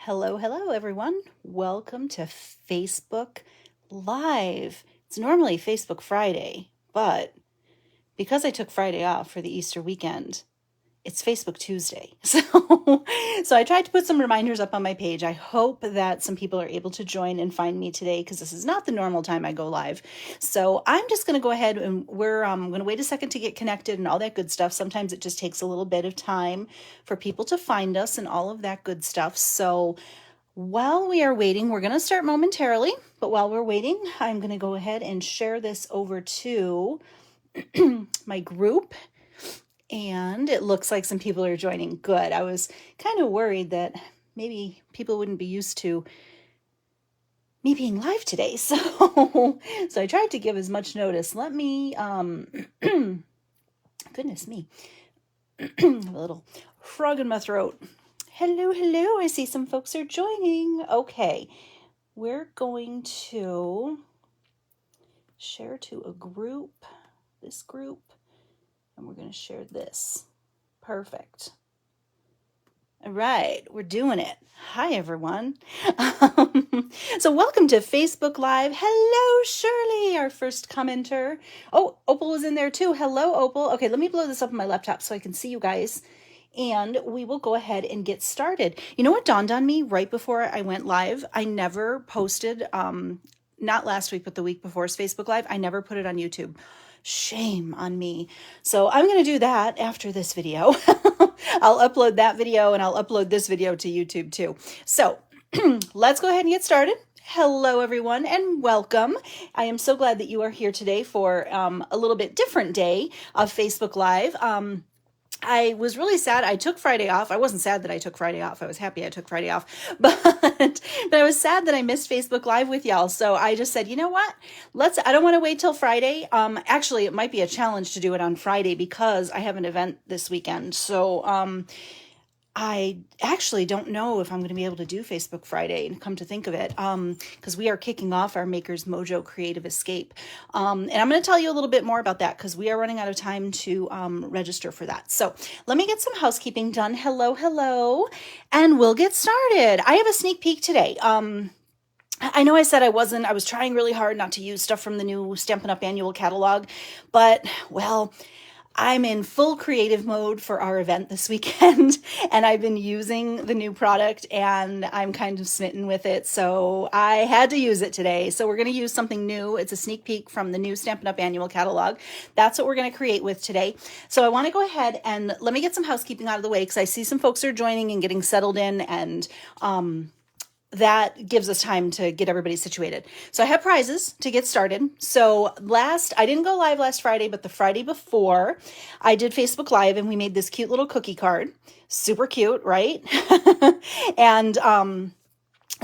Hello, hello, everyone. Welcome to Facebook Live. It's normally Facebook Friday, but because I took Friday off for the Easter weekend, it's Facebook Tuesday. So I tried to put some reminders up on my page. I hope that some people are able to join and find me today because this is not the normal time I go live. So I'm just going to go ahead and we're going to wait a second to get connected and all that good stuff. Sometimes it just takes a little bit of time for people to find us and all of that good stuff. So while we are waiting, we're going to start momentarily, but while we're waiting, I'm going to go ahead and share this over to my group. And it looks like some people are joining. Good. I was kind of worried that maybe people wouldn't be used to me being live today. So I tried to give as much notice. Let me, goodness me, a little frog in my throat. Hello, hello. I see some folks are joining. Okay. We're going to share to a group, this group. And we're going to share this. Perfect. All right, we're doing it. Hi, everyone. So welcome to Facebook Live. Hello, Shirley, our first commenter. Oh, Opal is in there too. Hello, Opal. Okay, let me blow this up on my laptop so I can see you guys. And we will go ahead and get started. You know what dawned on me right before I went live? I never posted, not last week, but the week before's Facebook Live. I never put it on YouTube. Shame on me. So I'm going to do that after this video. I'll upload that video and I'll upload this video to YouTube too. So let's go ahead and get started. Hello, everyone, and welcome. I am so glad that you are here today for a little bit different day of Facebook Live. I was really sad. I took Friday off. I wasn't sad that I took Friday off. I was happy I took Friday off, but I was sad that I missed Facebook Live with y'all. So I just said, you know what? I don't want to wait till Friday. Actually, it might be a challenge to do it on Friday because I have an event this weekend. So, I actually don't know if I'm going to be able to do Facebook Friday, and come to think of it, because we are kicking off our Maker's Mojo Creative Escape. And I'm going to tell you a little bit more about that because we are running out of time to register for that. So let me get some housekeeping done. Hello, hello, and we'll get started. I have a sneak peek today. I know I said I was trying really hard not to use stuff from the new Stampin' Up annual catalog, but well, I'm in full creative mode for our event this weekend, and I've been using the new product, and I'm kind of smitten with it, so I had to use it today. So we're going to use something new. It's a sneak peek from the new Stampin' Up annual catalog. That's what we're going to create with today. So I want to go ahead and let me get some housekeeping out of the way because I see some folks are joining and getting settled in, and that gives us time to get everybody situated. So I have prizes to get started. So I didn't go live last Friday, but the Friday before I did Facebook Live and we made this cute little cookie card. Super cute, right? And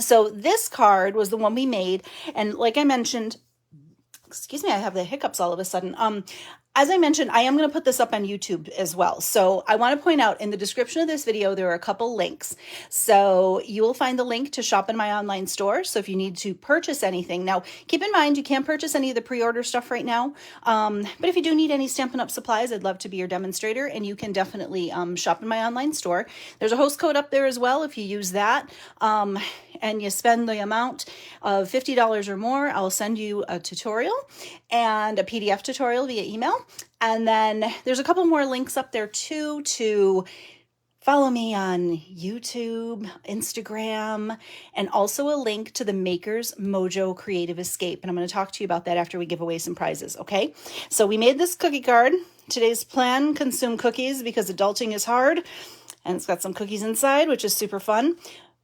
so this card was the one we made. And like I mentioned, excuse me, I have the hiccups all of a sudden. As I mentioned, I am going to put this up on YouTube as well. So I want to point out in the description of this video, there are a couple links. So you will find the link to shop in my online store. So if you need to purchase anything, now keep in mind, you can't purchase any of the pre-order stuff right now. But if you do need any Stampin' Up supplies, I'd love to be your demonstrator, and you can definitely shop in my online store. There's a host code up there as well. If you use that and you spend the amount of $50 or more, I'll send you a tutorial and a PDF tutorial via email. And then there's a couple more links up there too to follow me on YouTube, Instagram, and also a link to the Maker's Mojo Creative Escape. And I'm going to talk to you about that after we give away some prizes, okay? So we made this cookie card. Today's plan, consume cookies because adulting is hard. And it's got some cookies inside, which is super fun.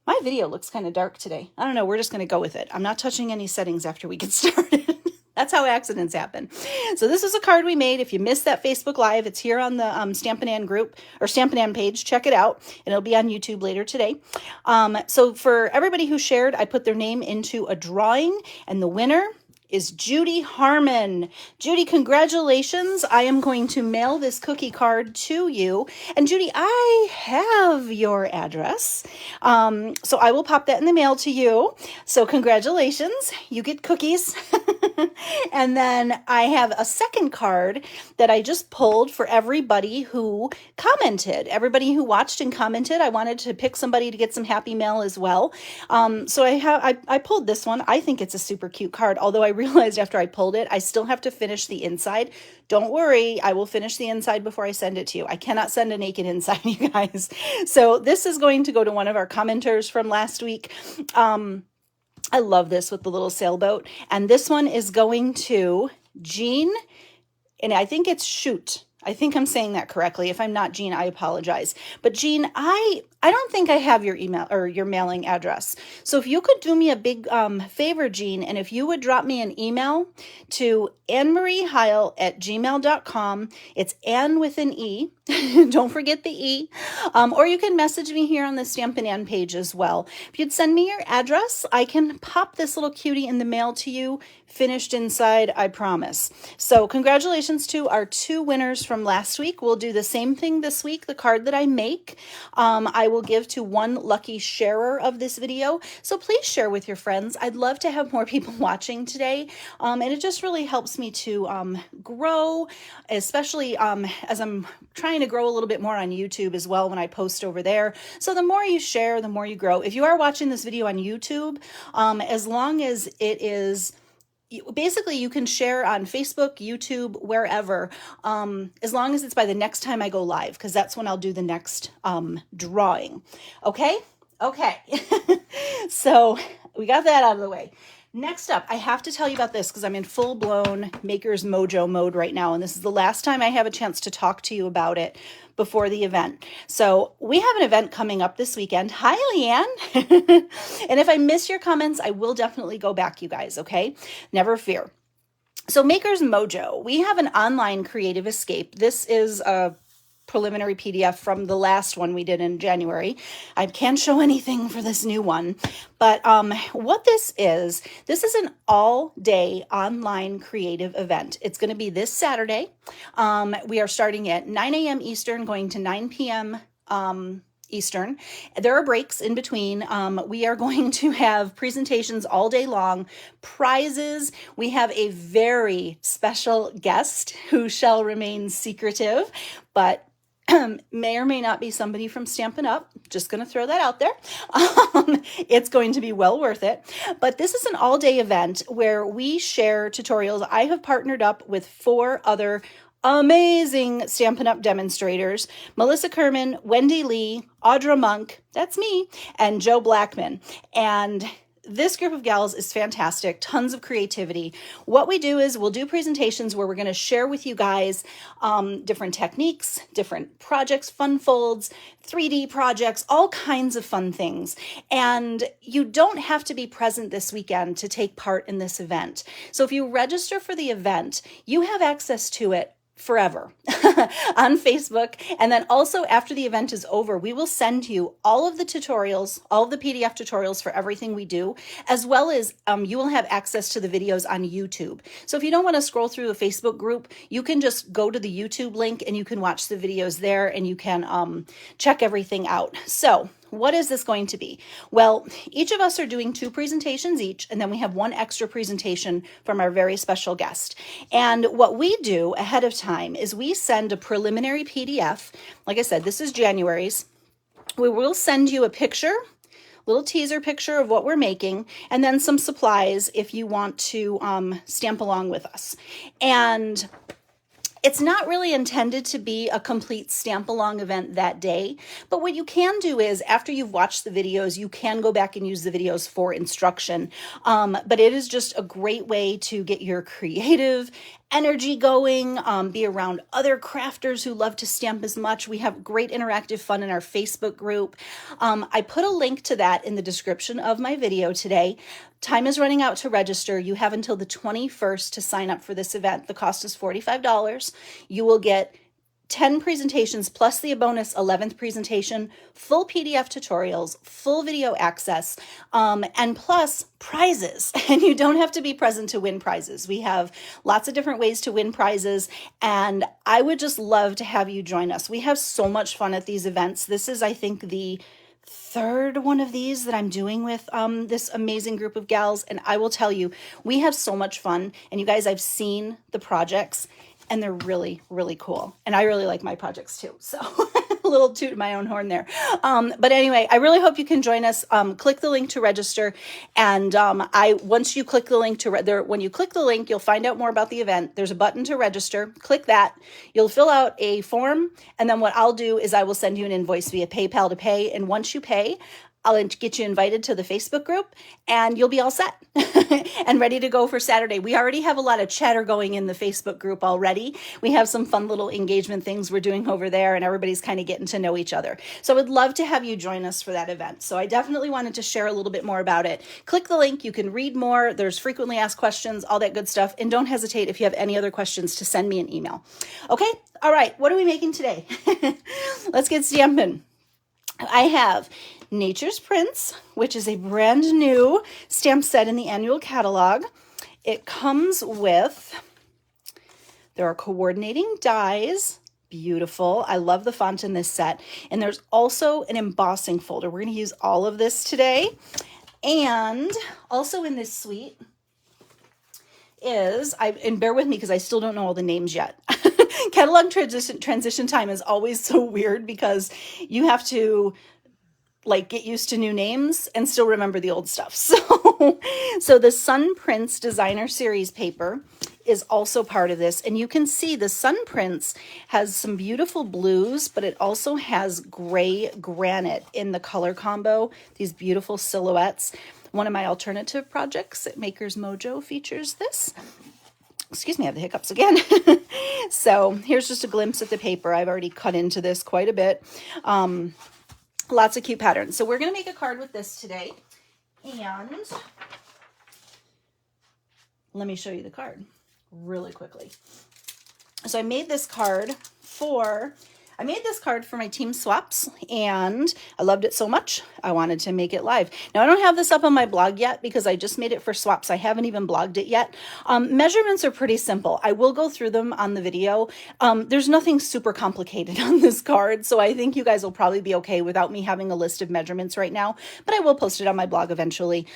My video looks kind of dark today. I don't know. We're just going to go with it. I'm not touching any settings after we get started. That's how accidents happen. So this is a card we made. If you missed that Facebook Live, it's here on the Stampin' Ann group or Stampin' Ann page. Check it out, and it'll be on YouTube later today. So for everybody who shared, I put their name into a drawing, and the winner is Judy Harmon. Judy, congratulations. I am going to mail this cookie card to you. And Judy, I have your address. So I will pop that in the mail to you. So congratulations, you get cookies. And then I have a second card that I just pulled for everybody who commented, everybody who watched and commented. I wanted to pick somebody to get some happy mail as well. So I pulled this one. I think it's a super cute card, although I realized after I pulled it, I still have to finish the inside. Don't worry, I will finish the inside before I send it to you. I cannot send a naked inside, you guys. So this is going to go to one of our commenters from last week. I love this with the little sailboat. And this one is going to Jean, and I think it's Shoot. I think I'm saying that correctly. If I'm not, Jean, I apologize. But Jean, I don't think I have your email or your mailing address. So if you could do me a big favor, Jean, and if you would drop me an email to AnneMarieHeil@gmail.com. It's Anne with an E. Don't forget the E. Or you can message me here on the Stampin' Ann page as well. If you'd send me your address, I can pop this little cutie in the mail to you, finished inside, I promise. So congratulations to our 2 winners from last week. We'll do the same thing this week. The card that I make, I will give to one lucky sharer of this video. So please share with your friends. I'd love to have more people watching today. And it just really helps me to grow, especially as I'm trying to grow a little bit more on YouTube as well when I post over there. So the more you share, the more you grow. If you are watching this video on YouTube, as long as it is, basically you can share on Facebook, YouTube, wherever, as long as it's by the next time I go live, because that's when I'll do the next drawing. Okay? Okay. So we got that out of the way. Next up, I have to tell you about this because I'm in full-blown Maker's Mojo mode right now, and this is the last time I have a chance to talk to you about it before the event. So we have an event coming up this weekend. Hi, Leanne. And if I miss your comments, I will definitely go back, you guys, okay? Never fear. So Maker's Mojo, we have an online creative escape. This is a preliminary PDF from the last one we did in January. I can't show anything for this new one, but what this is an all-day online creative event. It's going to be this Saturday. We are starting at 9 a.m. Eastern, going to 9 p.m. Eastern. There are breaks in between. We are going to have presentations all day long, prizes. We have a very special guest who shall remain secretive, but may or may not be somebody from Stampin' Up. Just going to throw that out there. It's going to be well worth it. But this is an all-day event where we share tutorials. I have partnered up with 4 other amazing Stampin' Up! Demonstrators, Melissa Kerman, Wendy Lee, Audra Monk, that's me, and Joe Blackman. And this group of gals is fantastic, tons of creativity. What we do is we'll do presentations where we're going to share with you guys different techniques, different projects, fun folds, 3D projects, all kinds of fun things. And you don't have to be present this weekend to take part in this event. So if you register for the event, you have access to it forever on Facebook. And then also after the event is over, we will send you all of the tutorials, all of the PDF tutorials for everything we do, as well as you will have access to the videos on YouTube. So if you don't want to scroll through a Facebook group, you can just go to the YouTube link and you can watch the videos there and you can check everything out. So what is this going to be? Well, each of us are doing 2 presentations each, and then we have 1 extra presentation from our very special guest. And what we do ahead of time is we send a preliminary PDF. Like I said, this is January's. We will send you a picture, little teaser picture of what we're making, and then some supplies if you want to stamp along with us. And it's not really intended to be a complete stamp-along event that day, but what you can do is after you've watched the videos, you can go back and use the videos for instruction. But it is just a great way to get your creative energy going, be around other crafters who love to stamp as much. We have great interactive fun in our Facebook group. I put a link to that in the description of my video today. Time is running out to register. You have until the 21st to sign up for this event. The cost is $45. You will get 10 presentations plus the bonus 11th presentation, full PDF tutorials, full video access, and plus prizes. And you don't have to be present to win prizes. We have lots of different ways to win prizes, and I would just love to have you join us. We have so much fun at these events. This is, I think, the third one of these that I'm doing with this amazing group of gals. And I will tell you, we have so much fun. And you guys, I've seen the projects and they're really, really cool. And I really like my projects too. So a little toot my own horn there. But anyway, I really hope you can join us. Click the link to register. And once you click the link when you click the link, you'll find out more about the event. There's a button to register. Click that. You'll fill out a form. And then what I'll do is I will send you an invoice via PayPal to pay. And once you pay, I'll get you invited to the Facebook group and you'll be all set and ready to go for Saturday. We already have a lot of chatter going in the Facebook group already. We have some fun little engagement things we're doing over there and everybody's kind of getting to know each other. So I would love to have you join us for that event. So I definitely wanted to share a little bit more about it. Click the link. You can read more. There's frequently asked questions, all that good stuff. And don't hesitate if you have any other questions to send me an email. Okay. All right. What are we making today? Let's get stamping. I have Nature's Prints, which is a brand new stamp set in the annual catalog. It comes with, there are coordinating dies, beautiful. I love the font in this set. And there's also an embossing folder. We're going to use all of this today. And also in this suite is, and bear with me because I still don't know all the names yet. Catalog transition time is always so weird because you have to like get used to new names and still remember the old stuff. So the Sun Prints Designer Series paper is also part of this. And you can see the Sun Prints has some beautiful blues, but it also has gray granite in the color combo, these beautiful silhouettes. One of my alternative projects at Maker's Mojo features this. Excuse me, I have the hiccups again. So here's just a glimpse at the paper. I've already cut into this quite a bit. Lots of cute patterns. So we're going to make a card with this today. And let me show you the card really quickly. So I made this card for my team swaps and I loved it so much. I wanted to make it live. Now I don't have this up on my blog yet because I just made it for swaps. I haven't even blogged it yet. Measurements are pretty simple. I will go through them on the video. There's nothing super complicated on this card. So I think you guys will probably be okay without me having a list of measurements right now, but I will post it on my blog eventually.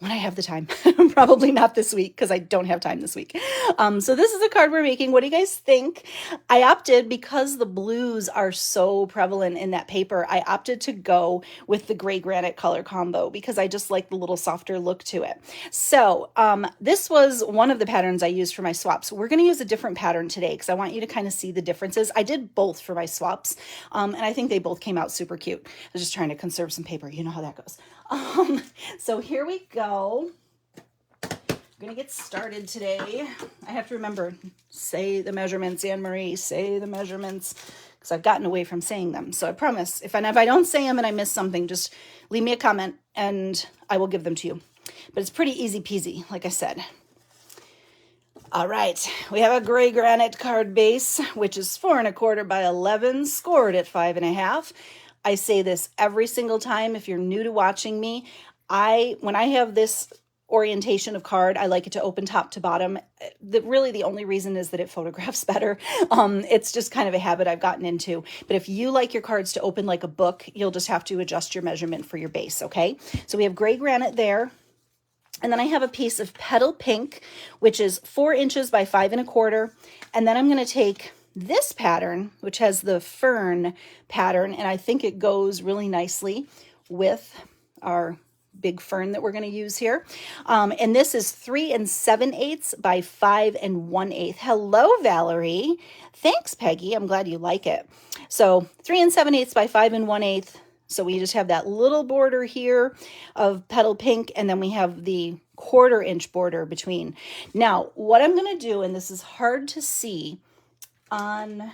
When I have the time. Probably not this week because I don't have time this week. So this is a card we're making. What do you guys think? I opted, because the blues are so prevalent in that paper, I opted to go with the gray granite color combo because I just like the little softer look to it. So this was one of the patterns I used for my swaps. We're going to use a different pattern today because I want you to kind of see the differences. I did both for my swaps and I think they both came out super cute. I was just trying to conserve some paper. You know how that goes. So here we go. I'm going to get started today. I have to remember, say the measurements, Anne-Marie, say the measurements, because I've gotten away from saying them. So I promise, if I don't say them and I miss something, just leave me a comment and I will give them to you. But it's pretty easy peasy, like I said. All right, we have a gray granite card base, which is 4 1/4 by 11, scored at 5 1/2. I say this every single time. If you're new to watching me, when I have this orientation of card, I like it to open top to bottom. Really the only reason is that it photographs better. It's just kind of a habit I've gotten into. But if you like your cards to open like a book, you'll just have to adjust your measurement for your base, okay? So we have gray granite there. And then I have a piece of Petal Pink, which is 4 inches by 5 1/4. And then I'm going to take this pattern, which has the fern pattern, and I think it goes really nicely with our big fern that we're going to use here. And this is 3 7/8 by 5 1/8. Hello, Valerie. Thanks, Peggy. I'm glad you like it. So 3 7/8 by 5 1/8. So we just have that little border here of Petal Pink, and then we have the 1/4 inch border between. Now, what I'm going to do, and this is hard to see on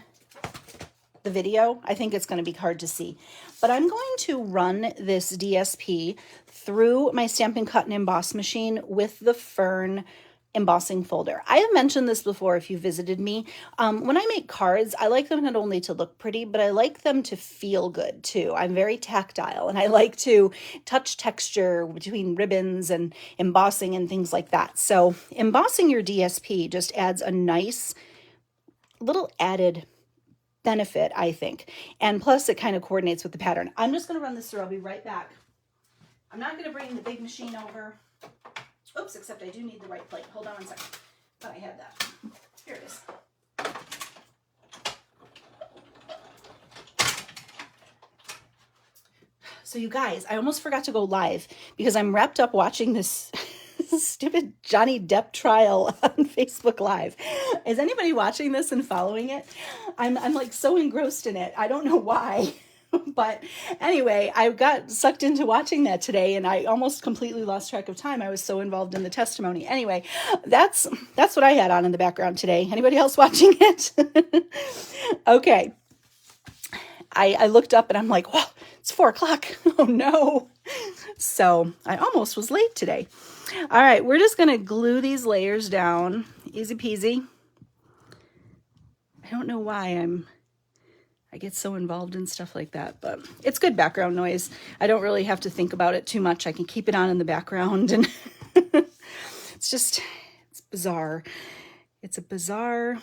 the video, I think it's going to be hard to see, but I'm going to run this DSP through my Stampin' Cut and Emboss machine with the fern embossing folder. I have mentioned this before if you visited me. When I make cards, I like them not only to look pretty, but I like them to feel good too. I'm very tactile and I like to touch texture between ribbons and embossing and things like that. So embossing your DSP just adds a nice little added benefit, I think. And plus it kind of coordinates with the pattern. I'm just going to run this through. I'll be right back. I'm not going to bring the big machine over. Oops, except I do need the right plate. Hold on one second. Thought I had that. Here it is. So you guys, I almost forgot to go live because I'm wrapped up watching this stupid Johnny Depp trial on Facebook Live. Is anybody watching this and following it? I'm like so engrossed in it. I don't know why. But anyway, I got sucked into watching that today and I almost completely lost track of time. I was so involved in the testimony. Anyway, that's what I had on in the background today. Anybody else watching it? Okay. I looked up and I'm like, whoa, it's 4 o'clock. Oh no. So I almost was late today. All right, we're just going to glue these layers down. Easy peasy. I don't know why I get so involved in stuff like that, but it's good background noise. I don't really have to think about it too much. I can keep it on in the background and it's bizarre. It's a bizarre,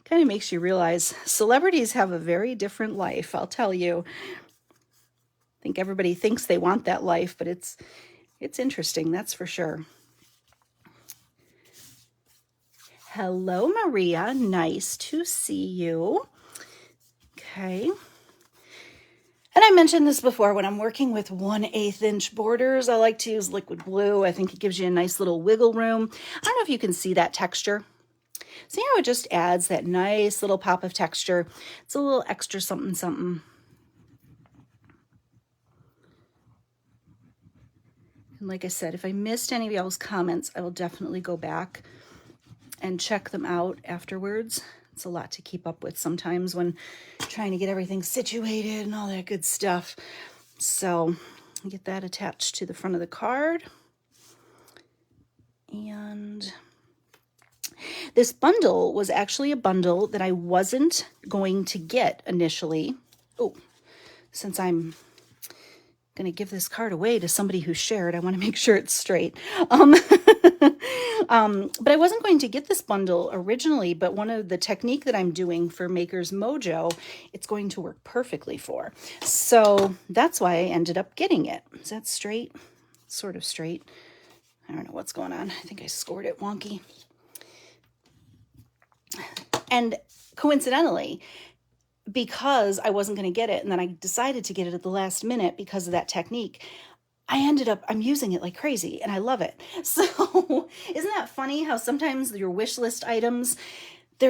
kind of makes you realize celebrities have a very different life, I'll tell you. I think everybody thinks they want that life, but it's interesting, that's for sure. Hello, Maria. Nice to see you. Okay. And I mentioned this before, when I'm working with 1/8 inch borders, I like to use liquid glue. I think it gives you a nice little wiggle room. I don't know if you can see that texture. See how it just adds that nice little pop of texture. It's a little extra something, something. And like I said, if I missed any of y'all's comments, I will definitely go back and check them out afterwards. It's a lot to keep up with sometimes when trying to get everything situated and all that good stuff. So get that attached to the front of the card. And this bundle was actually a bundle that I wasn't going to get initially. Oh, since I'm going to give this card away to somebody who shared, I want to make sure it's straight. But I wasn't going to get this bundle originally, but one of the technique that I'm doing for Maker's Mojo, it's going to work perfectly for. So that's why I ended up getting it. Is that straight? Sort of straight. I don't know what's going on. I think I scored it wonky. And coincidentally, because I wasn't going to get it, and then I decided to get it at the last minute because of that technique, I'm using it like crazy and I love it. So isn't that funny how sometimes your wish list items, they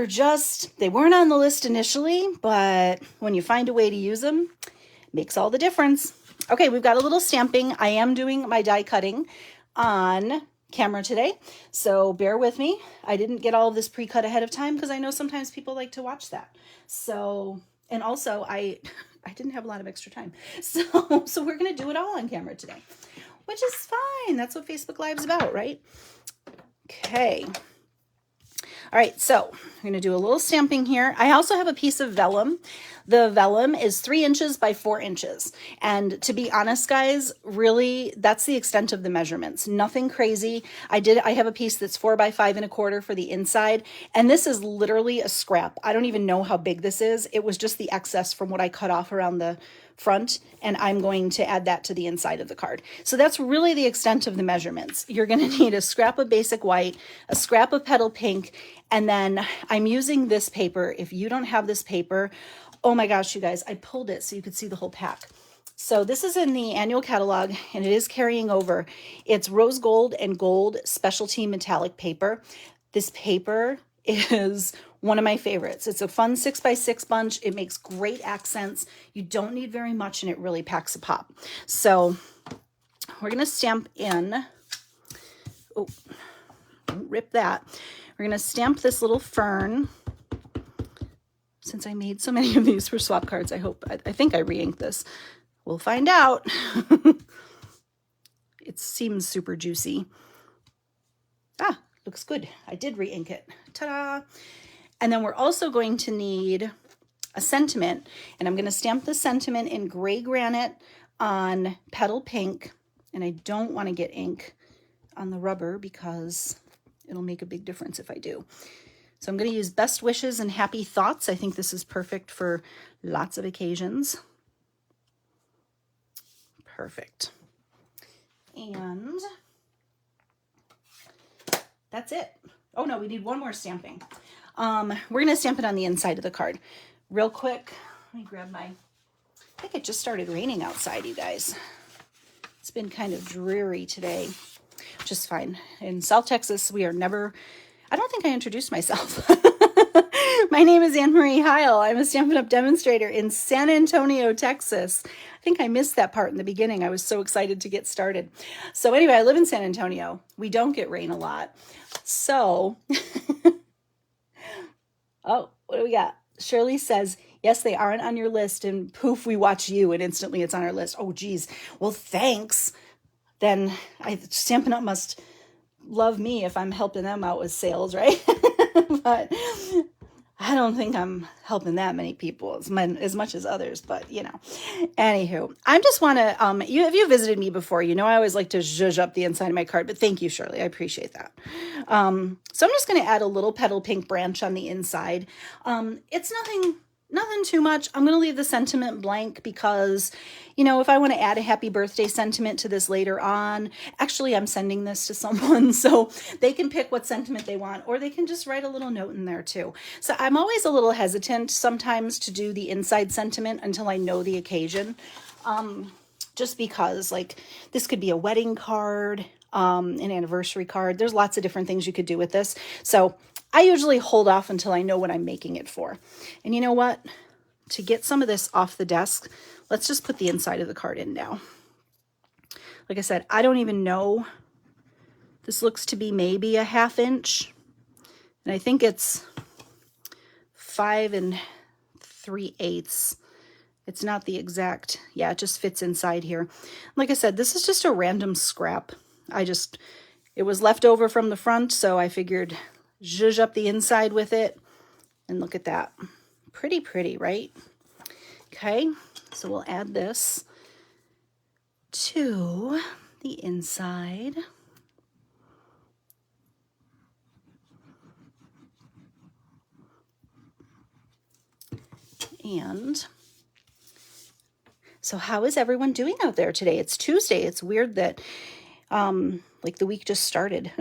weren't on the list initially, but when you find a way to use them, it makes all the difference. Okay, we've got a little stamping. I am doing my die cutting on camera today, so bear with me. I didn't get all of this pre-cut ahead of time because I know sometimes people like to watch that. So, and also I didn't have a lot of extra time. So we're going to do it all on camera today, which is fine. That's what Facebook Live is about, right? Okay. All right, so I'm going to do a little stamping here. I also have a piece of vellum. The vellum is 3 inches by 4 inches. And to be honest, guys, really, that's the extent of the measurements. Nothing crazy. I have a piece that's 4 by 5 1/4 for the inside. And this is literally a scrap. I don't even know how big this is. It was just the excess from what I cut off around the front, and I'm going to add that to the inside of the card. So that's really the extent of the measurements. You're going to need a scrap of basic white, a scrap of petal pink, and then I'm using this paper. If you don't have this paper, oh my gosh, you guys, I pulled it so you could see the whole pack. So this is in the annual catalog, and it is carrying over. It's rose gold and gold specialty metallic paper. This paper is one of my favorites. It's a fun 6x6 bunch. It makes great accents. You don't need very much, and it really packs a pop. So we're going to stamp in. Oh, don't rip that. We're going to stamp this little fern. Since I made so many of these for swap cards, I think I re-inked this. We'll find out. It seems super juicy. Ah, looks good. I did re-ink it. Ta-da! And then we're also going to need a sentiment, and I'm going to stamp the sentiment in gray granite on petal pink, and I don't want to get ink on the rubber because it'll make a big difference if I do. So I'm going to use Best Wishes and Happy Thoughts. I think this is perfect for lots of occasions. Perfect. And that's it. Oh no, we need one more stamping. We're going to stamp it on the inside of the card. Real quick, let me grab my, I think it just started raining outside, you guys. It's been kind of dreary today, which is fine. In South Texas, we are never, I don't think I introduced myself. My name is Anne Marie Heil. I'm a Stampin' Up! Demonstrator in San Antonio, Texas. I think I missed that part in the beginning. I was so excited to get started. So anyway, I live in San Antonio. We don't get rain a lot. So, oh, what do we got? Shirley says, yes, they aren't on your list, and poof, we watch you, and instantly it's on our list. Oh, geez. Well, thanks. Then Stampin' Up! Must love me if I'm helping them out with sales, right? But I don't think I'm helping that many people as much as others, but you know. Anywho, I just want to, if you visited me before, you know I always like to zhuzh up the inside of my card, but thank you, Shirley. I appreciate that. So I'm just going to add a little petal pink branch on the inside. It's nothing too much. I'm going to leave the sentiment blank because, you know, if I want to add a happy birthday sentiment to this later on, actually I'm sending this to someone so they can pick what sentiment they want, or they can just write a little note in there too. So I'm always a little hesitant sometimes to do the inside sentiment until I know the occasion. Just because like this could be a wedding card, an anniversary card. There's lots of different things you could do with this. So I usually hold off until I know what I'm making it for. And you know what? To get some of this off the desk, let's just put the inside of the card in now. Like I said, I don't even know. This looks to be maybe a 1/2 inch. And I think it's 5 3/8. It's not the exact, yeah, it just fits inside here. Like I said, this is just a random scrap. It was left over from the front, so I figured zhuzh up the inside with it. And look at that. Pretty pretty, right? Okay, so we'll add this to the inside. And so how is everyone doing out there today? It's Tuesday. It's weird that like the week just started.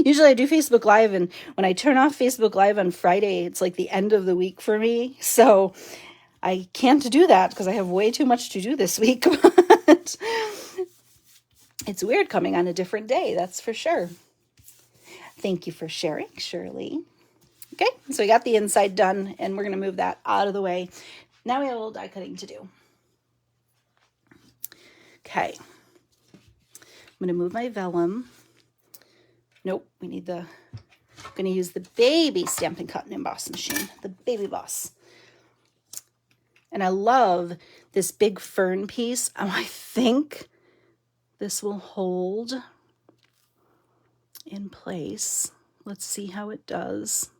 Usually I do Facebook Live, and when I turn off Facebook Live on Friday, it's like the end of the week for me. So I can't do that because I have way too much to do this week. But it's weird coming on a different day, that's for sure. Thank you for sharing, Shirley. Okay, so we got the inside done, and we're going to move that out of the way. Now we have a little die cutting to do. Okay. I'm going to move my vellum. Nope, we need I'm going to use the baby Stampin' Cut and Emboss machine, the Baby Boss. And I love this big fern piece. I think this will hold in place. Let's see how it does.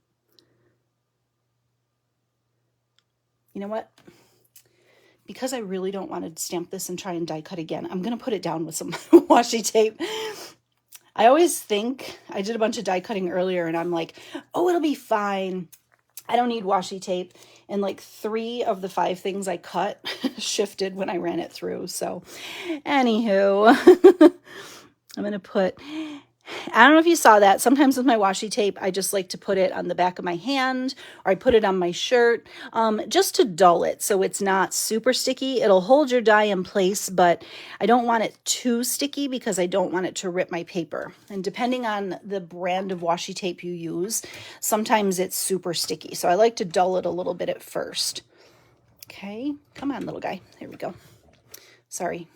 You know what? Because I really don't want to stamp this and try and die cut again, I'm going to put it down with some washi tape. I always think, I did a bunch of die cutting earlier and I'm like, oh, it'll be fine. I don't need washi tape. And like 3 of the 5 things I cut shifted when I ran it through. So anywho, I'm going to put, I don't know if you saw that. Sometimes with my washi tape, I just like to put it on the back of my hand, or I put it on my shirt, just to dull it so it's not super sticky. It'll hold your die in place, but I don't want it too sticky because I don't want it to rip my paper. And depending on the brand of washi tape you use, sometimes it's super sticky. So I like to dull it a little bit at first. Okay, come on, little guy. There we go. Sorry.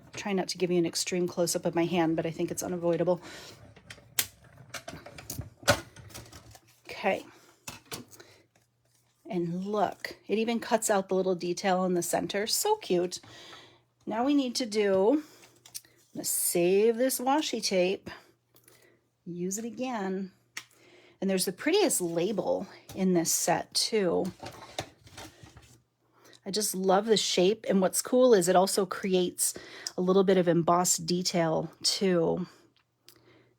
I'm trying not to give you an extreme close-up of my hand, but I think it's unavoidable. Okay, and look, it even cuts out the little detail in the center. So cute. Now we need to I'm gonna save this washi tape, use it again. And there's the prettiest label in this set too. I just love the shape. And what's cool is it also creates a little bit of embossed detail too.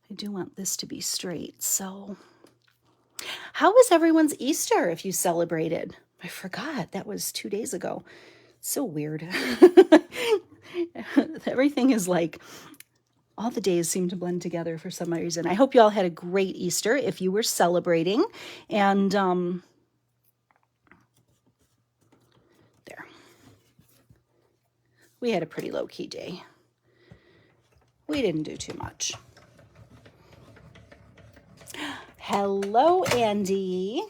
I do want this to be straight, so How was everyone's Easter if you celebrated? I forgot. That was 2 days ago. So weird. Everything is like, all the days seem to blend together for some reason. I hope you all had a great Easter if you were celebrating. And there. We had a pretty low-key day. We didn't do too much. Hello, Andy.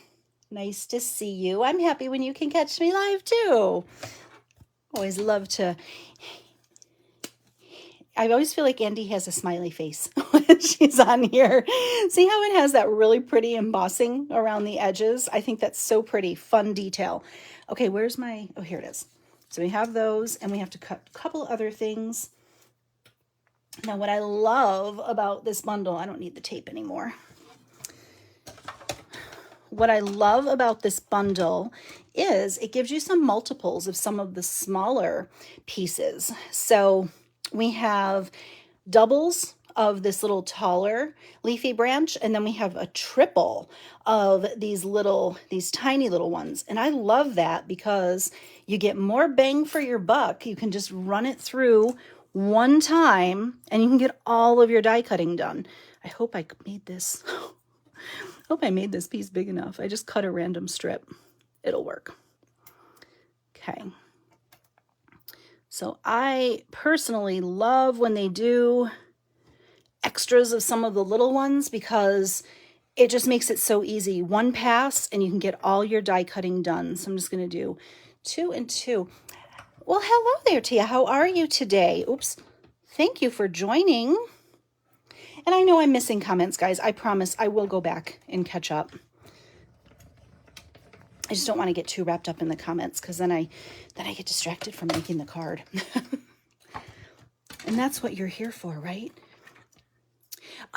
Nice to see you. I'm happy when you can catch me live too. Always love to. I always feel like Andy has a smiley face when she's on here. See how it has that really pretty embossing around the edges? I think that's so pretty. Fun detail. Okay, where's my... Oh, here it is. So we have those, and we have to cut a couple other things. Now, what I love about this bundle... I don't need the tape anymore. What I love about this bundle is it gives you some multiples of some of the smaller pieces. So we have doubles of this little taller leafy branch, and then we have a triple of these tiny little ones. And I love that because you get more bang for your buck. You can just run it through one time and you can get all of your die cutting done. I hope I made this. Hope I made this piece big enough. I just cut a random strip. It'll work. Okay. So I personally love when they do extras of some of the little ones because it just makes it so easy. One pass and you can get all your die cutting done. So I'm just going to do 2 and 2. Well, hello there, Tia. How are you today? Oops. Thank you for joining. And I know I'm missing comments, guys. I promise I will go back and catch up. I just don't want to get too wrapped up in the comments because then I get distracted from making the card. And that's what you're here for, right?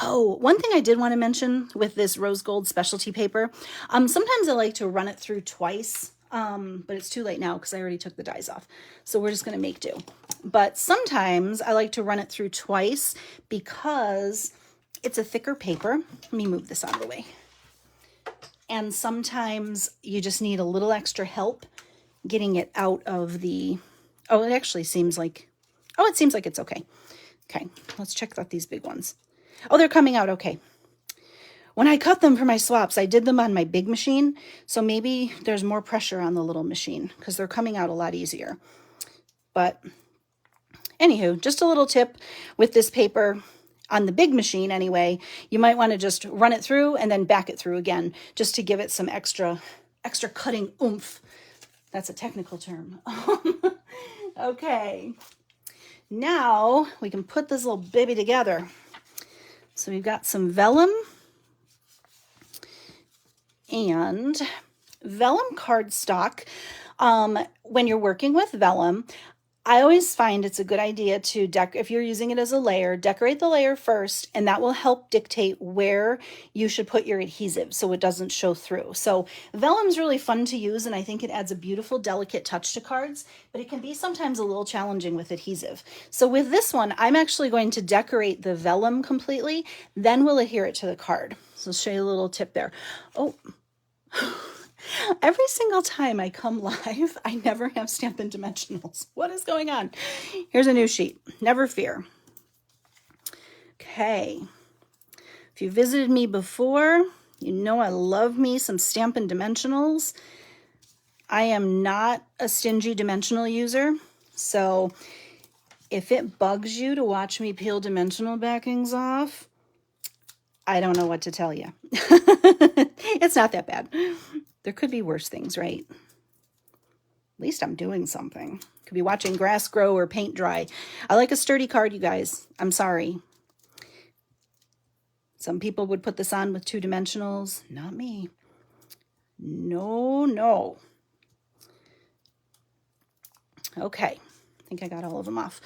Oh, one thing I did want to mention with this rose gold specialty paper, sometimes I like to run it through twice, but it's too late now because I already took the dies off. So we're just going to make do. But sometimes I like to run it through twice because it's a thicker paper. Let me move this out of the way. And sometimes you just need a little extra help getting it out of the... Oh, it actually seems like... Oh, it seems like it's okay. Okay, let's check out these big ones. Oh, they're coming out okay. When I cut them for my swaps, I did them on my big machine, so maybe there's more pressure on the little machine because they're coming out a lot easier. But anywho, just a little tip with this paper on the big machine anyway, you might want to just run it through and then back it through again just to give it some extra cutting oomph. That's a technical term. Okay. Now we can put this little baby together. So we've got some vellum and vellum cardstock. When you're working with vellum, I always find it's a good idea to, if you're using it as a layer, decorate the layer first, and that will help dictate where you should put your adhesive so it doesn't show through. So vellum's really fun to use, and I think it adds a beautiful, delicate touch to cards, but it can be sometimes a little challenging with adhesive. So with this one, I'm actually going to decorate the vellum completely, then we'll adhere it to the card. So I'll show you a little tip there. Oh, every single time I come live, I never have Stampin' Dimensionals. What is going on? Here's a new sheet. Never fear. Okay. If you visited me before, you know I love me some Stampin' Dimensionals. I am not a stingy dimensional user, so if it bugs you to watch me peel dimensional backings off, I don't know what to tell you. It's not that bad. There could be worse things, right? At least I'm doing something. Could be watching grass grow or paint dry. I like a sturdy card, you guys. I'm sorry. Some people would put this on with 2 dimensionals. Not me. No, no. Okay. I think I got all of them off.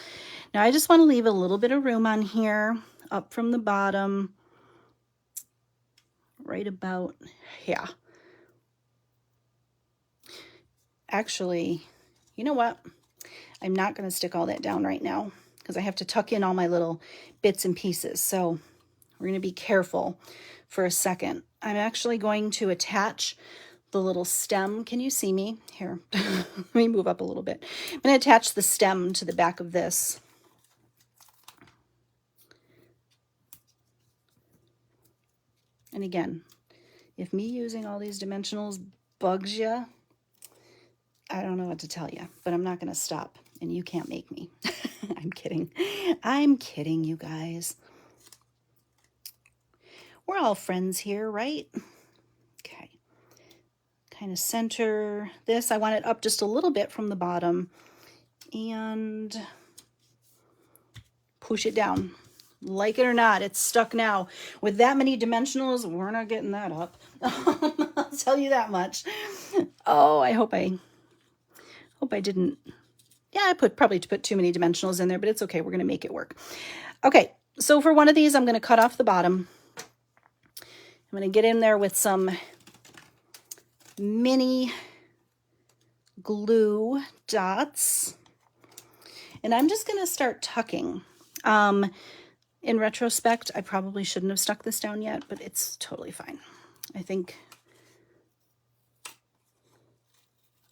Now I just want to leave a little bit of room on here, up from the bottom. Right about here. Actually, you know what? I'm not going to stick all that down right now because I have to tuck in all my little bits and pieces. So we're going to be careful for a second. I'm actually going to attach the little stem. Can you see me? Here, let me move up a little bit. I'm going to attach the stem to the back of this. And again, if me using all these dimensionals bugs you, I don't know what to tell you, but I'm not going to stop, and you can't make me. I'm kidding. I'm kidding, you guys. We're all friends here, right? Okay. Kind of center this. I want it up just a little bit from the bottom and push it down. Like it or not, it's stuck now. With that many dimensionals, we're not getting that up. I'll tell you that much. Oh, I hope I didn't. Yeah, I probably put too many dimensionals in there, but it's okay. We're going to make it work. Okay, so for one of these, I'm going to cut off the bottom. I'm going to get in there with some mini glue dots. And I'm just going to start tucking. In retrospect, I probably shouldn't have stuck this down yet, but it's totally fine. I think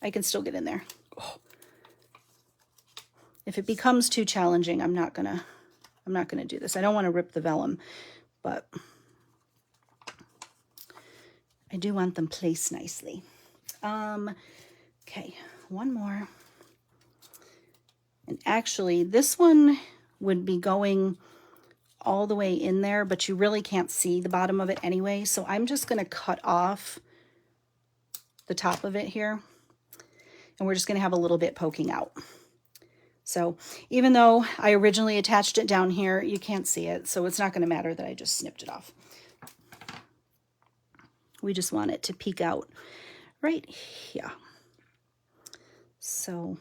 I can still get in there. Oh. If it becomes too challenging, I'm not gonna do this. I don't want to rip the vellum, but I do want them placed nicely. Okay, one more. And actually, this one would be going all the way in there, but you really can't see the bottom of it anyway. So I'm just going to cut off the top of it here. And we're just going to have a little bit poking out. So even though I originally attached it down here, you can't see it. So it's not going to matter that I just snipped it off. We just want it to peek out right here. So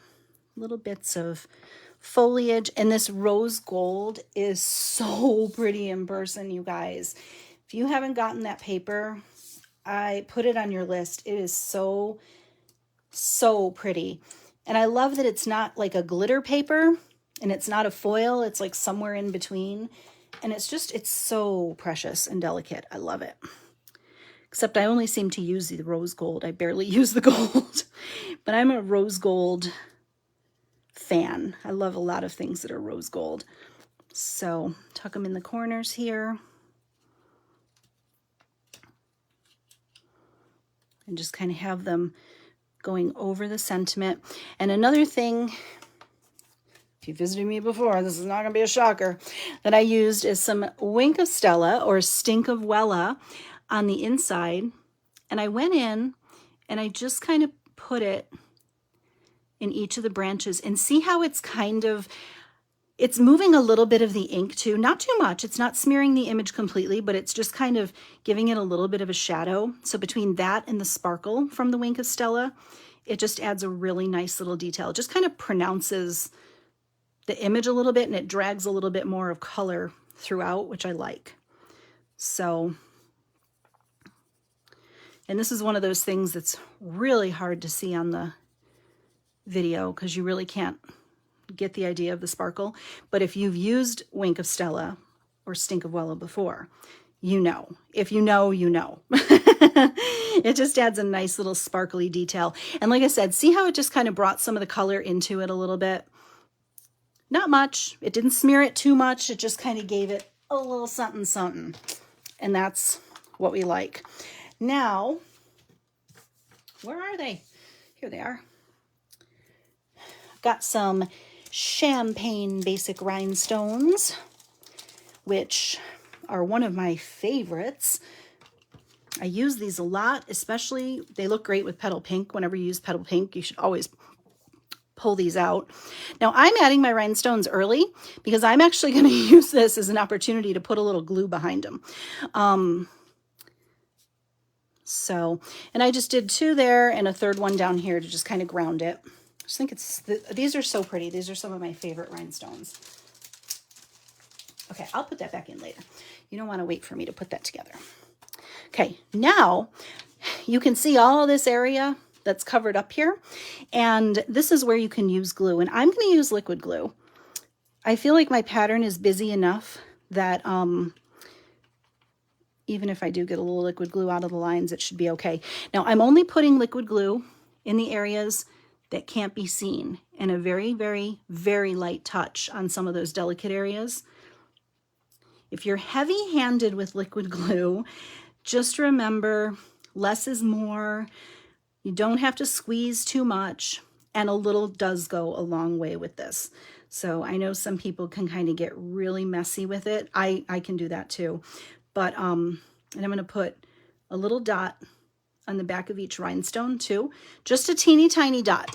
little bits of foliage, and this rose gold is so pretty in person, you guys. If you haven't gotten that paper, I put it on your list. It is so pretty. And I love that it's not like a glitter paper and it's not a foil. It's like somewhere in between. And it's so precious and delicate. I love it. Except I only seem to use the rose gold. I barely use the gold. But I'm a rose gold fan. I love a lot of things that are rose gold. So tuck them in the corners here. And just kind of have them going over the sentiment. And another thing, if you visited me before, this is not going to be a shocker, that I used is some Wink of Stella or Stink of Wella on the inside. And I went in and I just kind of put it in each of the branches, and see how it's it's moving a little bit of the ink too, not too much. It's not smearing the image completely, but it's just kind of giving it a little bit of a shadow. So between that and the sparkle from the Wink of Stella, it just adds a really nice little detail. It just kind of pronounces the image a little bit, and it drags a little bit more of color throughout, which I like. So, and this is one of those things that's really hard to see on the video because you really can't get the idea of the sparkle. But if you've used Wink of Stella or Stink of Wella before, you know. If you know, you know. It just adds a nice little sparkly detail. And like I said, see how it just kind of brought some of the color into it a little bit? Not much. It didn't smear it too much. It just kind of gave it a little something, something. And that's what we like. Now, where are they? Here they are. Got some champagne basic rhinestones, which are one of my favorites. I use these a lot, especially they look great with Petal Pink. Whenever you use Petal Pink, you should always pull these out. Now I'm adding my rhinestones early because I'm actually going to use this as an opportunity to put a little glue behind them. And I just did 2 there and a third one down here to just kind of ground it. I just think these are so pretty. These are some of my favorite rhinestones. Okay, I'll put that back in later. You don't want to wait for me to put that together. Okay, now you can see all this area that's covered up here. And this is where you can use glue. And I'm going to use liquid glue. I feel like my pattern is busy enough that even if I do get a little liquid glue out of the lines, it should be okay. Now I'm only putting liquid glue in the areas that can't be seen, and a very, very, very light touch on some of those delicate areas. If you're heavy-handed with liquid glue, just remember less is more. You don't have to squeeze too much, and a little does go a long way with this. So I know some people can kind of get really messy with it. I can do that too. But, and I'm going to put a little dot on the back of each rhinestone too. Just a teeny tiny dot.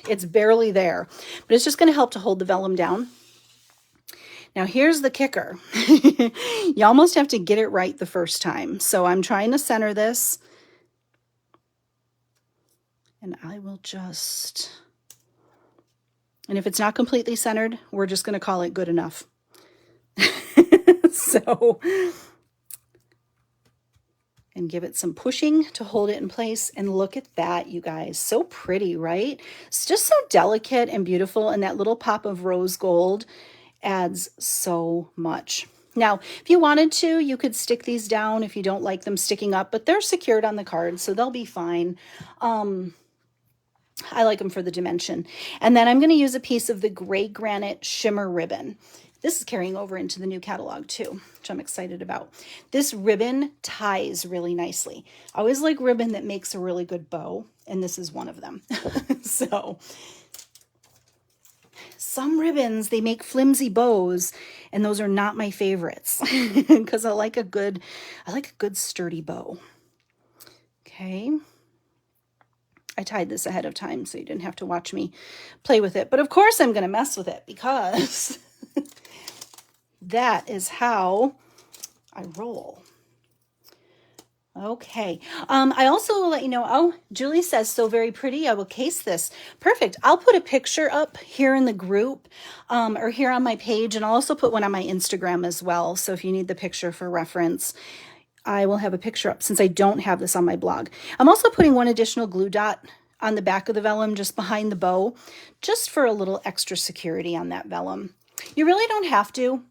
It's barely there, but it's just going to help to hold the vellum down. Now here's the kicker. You almost have to get it right the first time. So I'm trying to center this. And I will just, and if it's not completely centered, we're just going to call it good enough. So, and give it some pushing to hold it in place. And look at that, you guys. So pretty, right? It's just so delicate and beautiful. And that little pop of rose gold adds so much. Now, if you wanted to, you could stick these down if you don't like them sticking up, but they're secured on the card, so they'll be fine. I like them for the dimension. And then I'm going to use a piece of the gray granite shimmer ribbon. This is carrying over into the new catalog too, which I'm excited about. This ribbon ties really nicely. I always like ribbon that makes a really good bow, and this is one of them. So some ribbons, they make flimsy bows, and those are not my favorites because I like a good sturdy bow. Okay. I tied this ahead of time so you didn't have to watch me play with it. But of course I'm going to mess with it because that is how I roll. Okay. I also will let you know, oh, Julie says, so very pretty. I will case this. Perfect. I'll put a picture up here in the group or here on my page, and I'll also put one on my Instagram as well. So if you need the picture for reference, I will have a picture up since I don't have this on my blog. I'm also putting one additional glue dot on the back of the vellum just behind the bow, just for a little extra security on that vellum. You really don't have to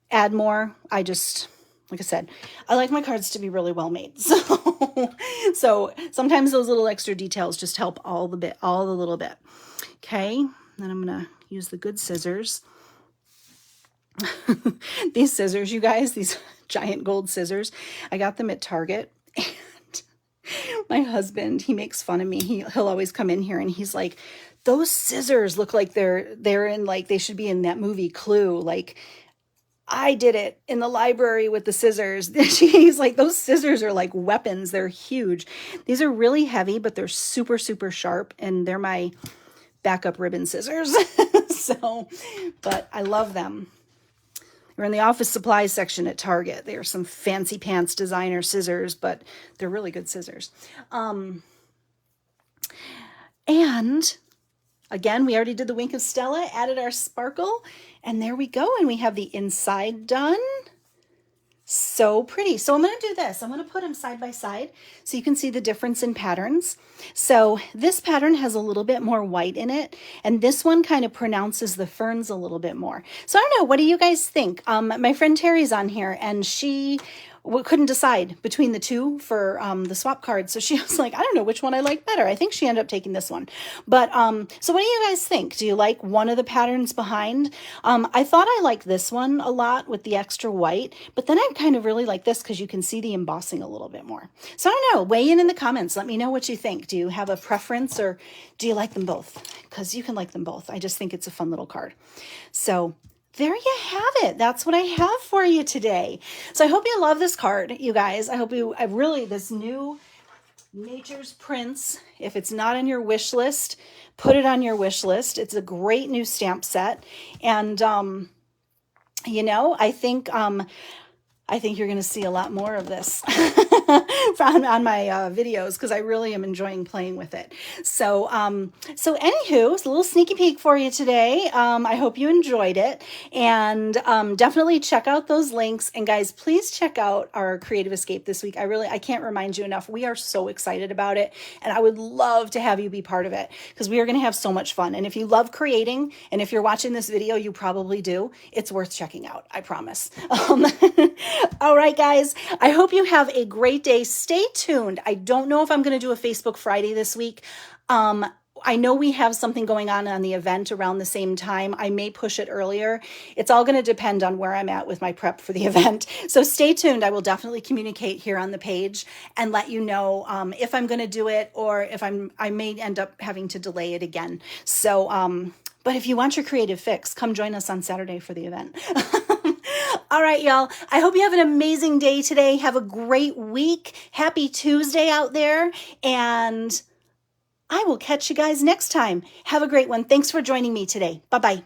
add more. I just, like I said, I like my cards to be really well made. So sometimes those little extra details just help all the little bit. Okay, then I'm going to use the good scissors. These scissors, you guys, these giant gold scissors, I got them at Target, and my husband, he makes fun of me. He'll always come in here and he's like, those scissors look like they're in, like, they should be in that movie Clue. Like, I did it in the library with the scissors. He's like, those scissors are like weapons. They're huge. These are really heavy, but they're super, super sharp, and they're my backup ribbon scissors. So, but I love them. We're in the office supplies section at Target. They are some fancy pants designer scissors, but they're really good scissors. And again, we already did the Wink of Stella, added our sparkle, and there we go. And we have the inside done. So pretty. So I'm going to do this. I'm going to put them side by side so you can see the difference in patterns. So this pattern has a little bit more white in it, and this one kind of pronounces the ferns a little bit more. So I don't know. What do you guys think? My friend Terry's on here, and she couldn't decide between the two for the swap card. So she was like, I don't know which one I like better. I think she ended up taking this one. But so what do you guys think? Do you like one of the patterns behind? I thought I liked this one a lot with the extra white, but then I kind of really like this because you can see the embossing a little bit more. So I don't know. Weigh in the comments. Let me know what you think. Do you have a preference, or do you like them both? Because you can like them both. I just think it's a fun little card. So there you have it. That's what I have for you today. So I hope you love this card, you guys. I really, this new Nature's Prints, if it's not on your wish list, put it on your wish list. It's a great new stamp set. And, you know, I think you're going to see a lot more of this on my videos, because I really am enjoying playing with it. So, anywho, it's a little sneaky peek for you today. I hope you enjoyed it, and definitely check out those links. And guys, please check out our Creative Escape this week. I can't remind you enough. We are so excited about it, and I would love to have you be part of it, because we are going to have so much fun. And if you love creating, and if you're watching this video, you probably do, it's worth checking out. I promise. All right, guys, I hope you have a great day. Stay tuned. I don't know if I'm going to do a Facebook Friday this week. I know we have something going on the event around the same time. I may push it earlier. It's all going to depend on where I'm at with my prep for the event. So stay tuned. I will definitely communicate here on the page and let you know if I'm going to do it or if I may end up having to delay it again. So, but if you want your creative fix, come join us on Saturday for the event. All right, y'all. I hope you have an amazing day today. Have a great week. Happy Tuesday out there. And I will catch you guys next time. Have a great one. Thanks for joining me today. Bye-bye.